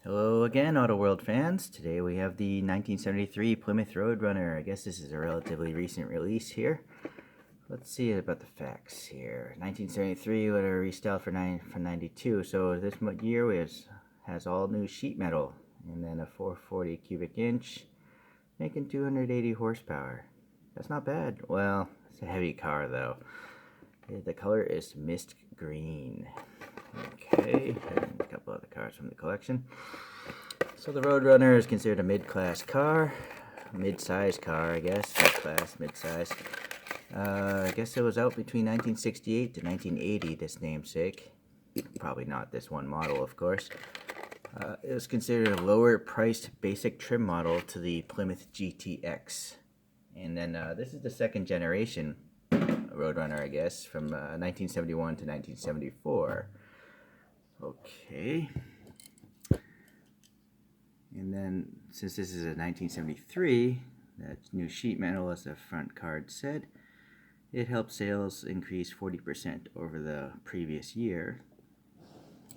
Hello again, Auto World fans. Today we have the 1973 Plymouth Roadrunner. I guess this is a relatively recent release here. Let's see about the facts here. 1973 with a restyle for 92. So this year has all new sheet metal and then a 440 cubic inch, making 280 horsepower. That's not bad. Well, it's a heavy car though. The color is mist green. Okay, and a couple other cars from the collection. So the Roadrunner is considered a mid-class car, mid-size car, I guess. Mid-class, mid-size. I guess it was out between 1968 to 1980, this namesake. Probably not this one model, of course. It was considered a lower-priced basic trim model to the Plymouth GTX. And then this is the second generation Roadrunner, I guess, from 1971 to 1974. Okay. And then, since this is a 1973, that new sheet metal, as the front card said, it helped sales increase 40% over the previous year.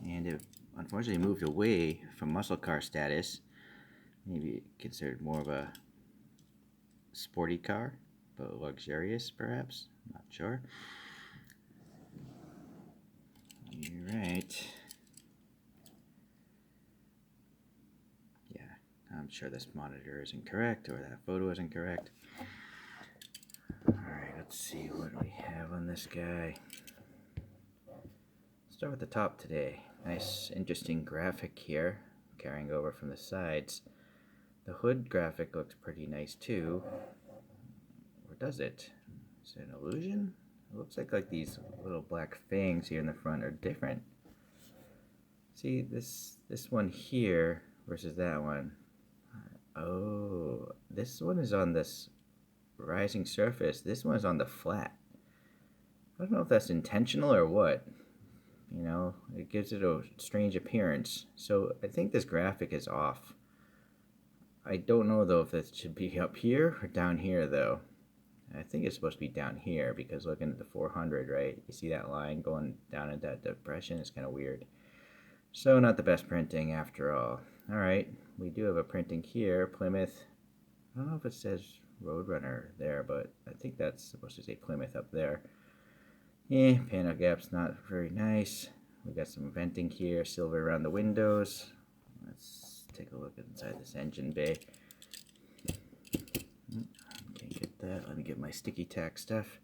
And it unfortunately moved away from muscle car status, maybe considered more of a sporty car, but luxurious perhaps, not sure. Alright. I'm sure this monitor is incorrect, or that photo is incorrect. Alright, let's see what we have on this guy. Let's start with the top today. Nice, interesting graphic here, carrying over from the sides. The hood graphic looks pretty nice too. Or does it? Is it an illusion? It looks like these little black fangs here in the front are different. See, this one here versus that one. Oh, this one is on this rising surface. This one is on the flat. I don't know if that's intentional or what. You know, it gives it a strange appearance. So I think this graphic is off. I don't know though if it should be up here or down here though. I think it's supposed to be down here because looking at the 400, right? You see that line going down at that depression? It's kind of weird. So not the best printing after all. Alright, we do have a printing here, Plymouth. I don't know if it says Roadrunner there, but I think that's supposed to say Plymouth up there. Yeah, panel gap's not very nice. We got some venting here, silver around the windows. Let's take a look inside this engine bay. Can't get that. Let me get my sticky tack stuff.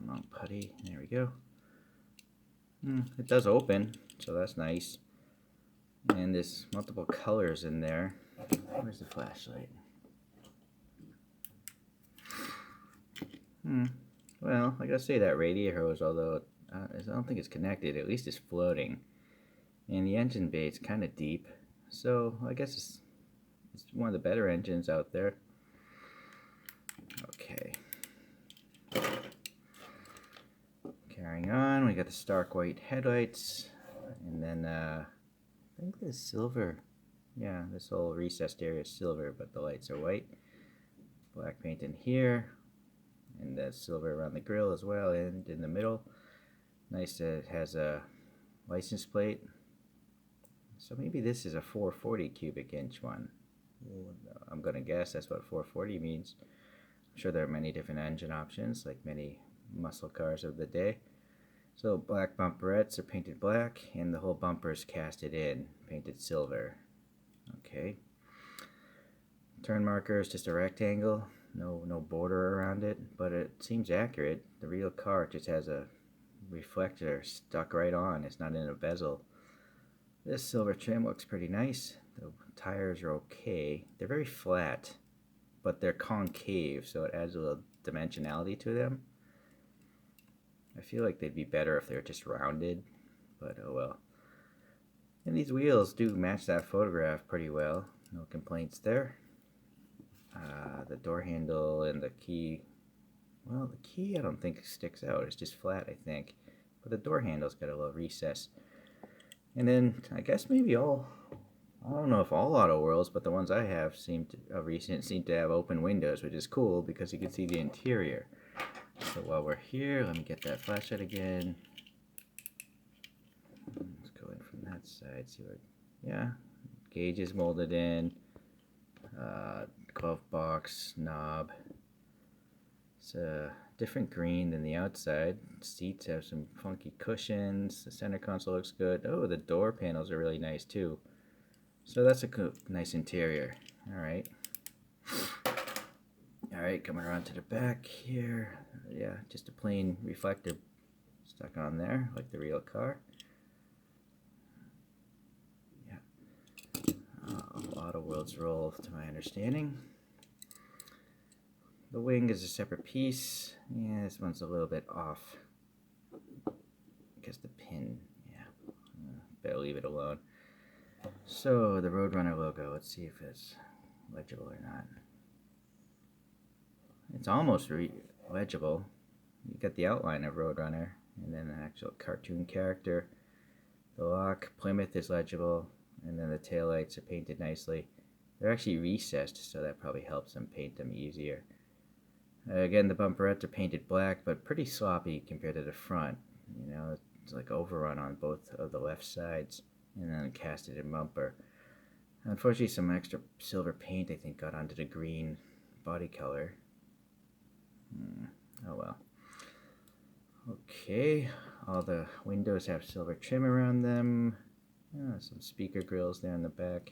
Long putty. There we go. It does open, so that's nice. And there's multiple colors in there. Where's the flashlight? Well, I gotta say that radiator hose, although I don't think it's connected, at least it's floating. And the engine bay is kind of deep, so I guess it's one of the better engines out there. Okay. Carrying on, we got the stark white headlights, and then I think this silver. Yeah, this whole recessed area is silver, but the lights are white. Black paint in here, and the silver around the grill as well, and in the middle. Nice that it has a license plate. So maybe this is a 440 cubic inch one. I'm gonna guess that's what 440 means. I'm sure there are many different engine options, like many muscle cars of the day. So black bumperettes are painted black, and the whole bumper is casted in, painted silver. Okay. Turn marker is just a rectangle, no border around it, but it seems accurate. The real car just has a reflector stuck right on. It's not in a bezel. This silver trim looks pretty nice. The tires are okay. They're very flat, but they're concave, so it adds a little dimensionality to them. I feel like they'd be better if they were just rounded, but oh well. And these wheels do match that photograph pretty well. No complaints there. The door handle and the key, well, the key I don't think sticks out. It's just flat, I think. But the door handle's got a little recess. And then I guess maybe I don't know if all Auto Worlds, but the ones I have seem to have open windows, which is cool because you can see the interior. So while we're here, let me get that flashlight again. Let's go in from that outside. See what? Yeah, gauge is molded in. Glove box, knob. It's a different green than the outside. Seats have some funky cushions. The center console looks good. Oh, the door panels are really nice too. So that's a nice interior. Alright. Alright, coming around to the back here. Yeah, just a plain reflector stuck on there, like the real car. Yeah. Auto World's roll, to my understanding. The wing is a separate piece. Yeah, this one's a little bit off. I guess the pin, yeah. Better leave it alone. So, the Roadrunner logo, let's see if it's legible or not. It's almost legible. You got the outline of Roadrunner, and then the actual cartoon character. The lock, Plymouth is legible, and then the taillights are painted nicely. They're actually recessed, so that probably helps them paint them easier. Again, the bumperettes are painted black, but pretty sloppy compared to the front. You know, it's like overrun on both of the left sides, and then a casted in bumper. Unfortunately, some extra silver paint, I think, got onto the green body color. Oh well. Okay, all the windows have silver trim around them. Some speaker grills there in the back.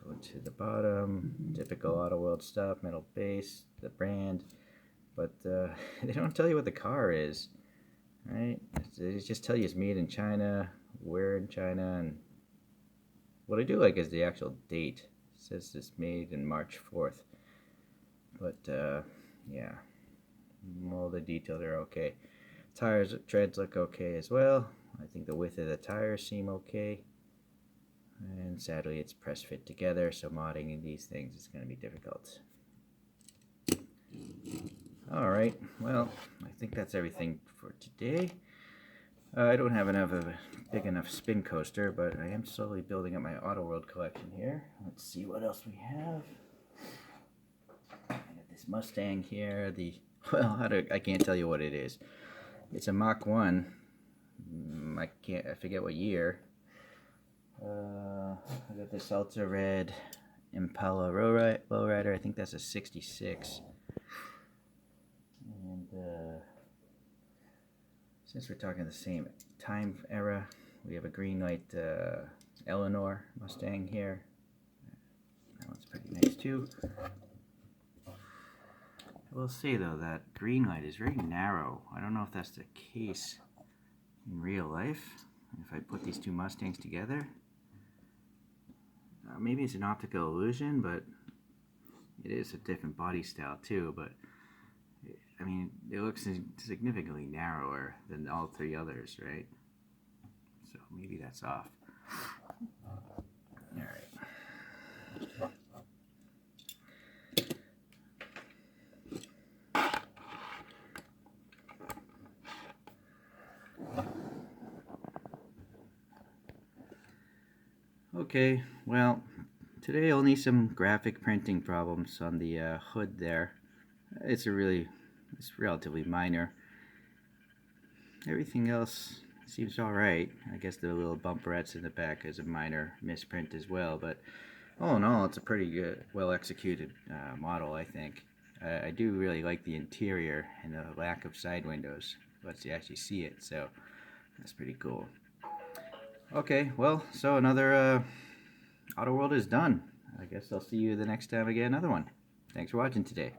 Go to the bottom, typical Auto World stuff, metal base, the brand, but they don't tell you what the car is, right? They just tell you it's made in China, where in China, and what I do like is the actual date. It says it's made in March 4th, but yeah, all the details are okay. Tires, treads look okay as well. I think the width of the tires seem okay. And sadly, it's press fit together, so modding in these things is going to be difficult. Alright, well, I think that's everything for today. I don't have enough of a big enough spin coaster, but I am slowly building up my Auto World collection here. Let's see what else we have. I got this Mustang here. I can't tell you what it is. It's a Mach 1. I forget what year. I got this ultra red Impala lowrider. I think that's a 66. And since we're talking the same time era, we have a green light Eleanor Mustang here. That one's pretty nice too. I will say though that green light is very narrow. I don't know if that's the case in real life. If I put these two Mustangs together, maybe it's an optical illusion, but it is a different body style too. But I mean, it looks significantly narrower than all three others, right? So maybe that's off. All right. Okay, well, today only some graphic printing problems on the hood there. It's relatively minor. Everything else seems alright. I guess the little bumperettes in the back is a minor misprint as well, but all in all, it's a pretty good, well executed model, I think. I do really like the interior and the lack of side windows. Lets you actually see it, so that's pretty cool. Okay, well, so another Auto World is done. I guess I'll see you the next time I get another one. Thanks for watching today.